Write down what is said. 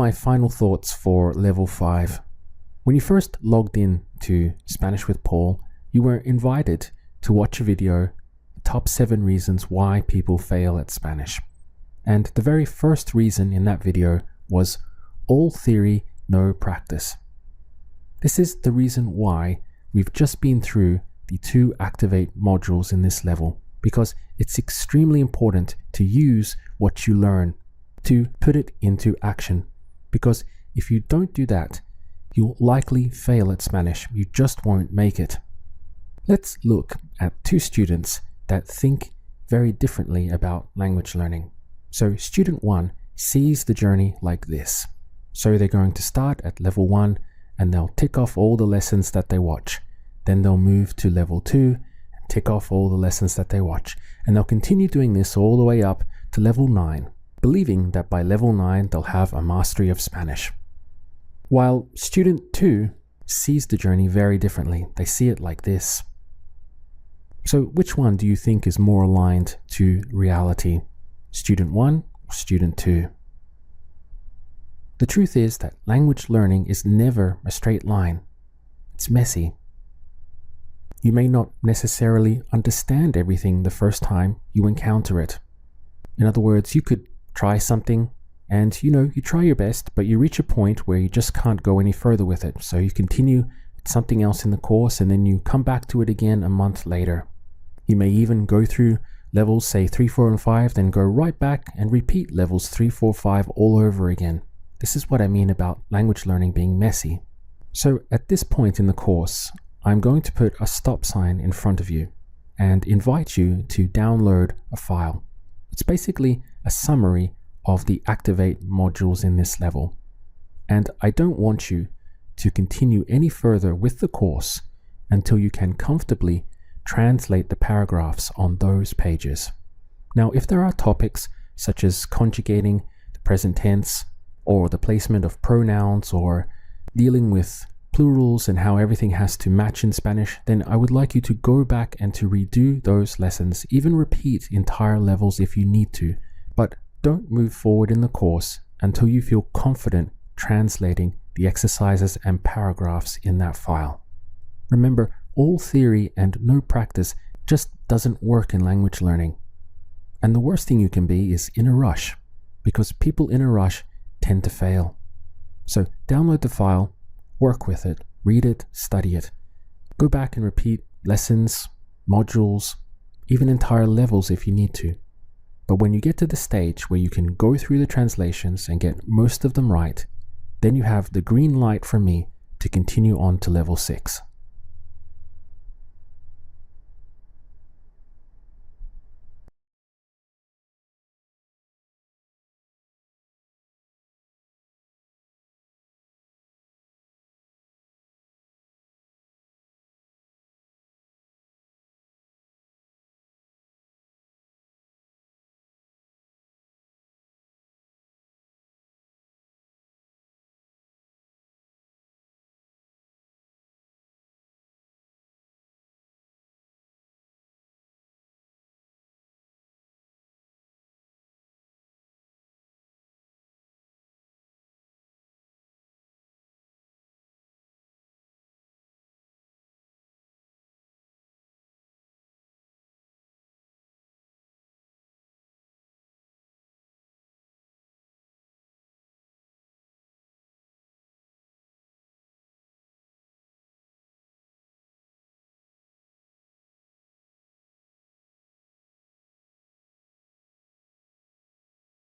my final thoughts for level 5. When you first logged in to Spanish with Paul, you were invited to watch a video, Top 7 Reasons Why People Fail at Spanish. And the very first reason in that video was all theory, no practice. This is the reason why we've just been through the 2 Activate modules in this level, because it's extremely important to use what you learn, to put it into action. Because if you don't do that, you'll likely fail at Spanish. You just won't make it. Let's look at 2 students that think very differently about language learning. So student 1 sees the journey like this. So they're going to start at level 1 and they'll tick off all the lessons that they watch. Then they'll move to level 2 and tick off all the lessons that they watch. And they'll continue doing this all the way up to level 9, believing that by level 9 they'll have a mastery of Spanish. While student 2 sees the journey very differently. They see it like this. So which one do you think is more aligned to reality? Student 1 or student 2? The truth is that language learning is never a straight line. It's messy. You may not necessarily understand everything the first time you encounter it. In other words, you could try something and you try your best, but you reach a point where you just can't go any further with it. So you continue with something else in the course and then you come back to it again a month later. You may even go through levels, say 3, 4, and 5, then go right back and repeat levels 3, 4, 5 all over again. This is what I mean about language learning being messy. So at this point in the course, I'm going to put a stop sign in front of you and invite you to download a file. It's basically a summary of the Activate modules in this level. And I don't want you to continue any further with the course until you can comfortably translate the paragraphs on those pages. Now, if there are topics such as conjugating the present tense, or the placement of pronouns, or dealing with plurals and how everything has to match in Spanish, then I would like you to go back and to redo those lessons, even repeat entire levels if you need to, but don't move forward in the course until you feel confident translating the exercises and paragraphs in that file. Remember, all theory and no practice just doesn't work in language learning. And the worst thing you can be is in a rush, because people in a rush tend to fail. So download the file, work with it, read it, study it. Go back and repeat lessons, modules, even entire levels if you need to. But when you get to the stage where you can go through the translations and get most of them right, then you have the green light from me to continue on to level 6.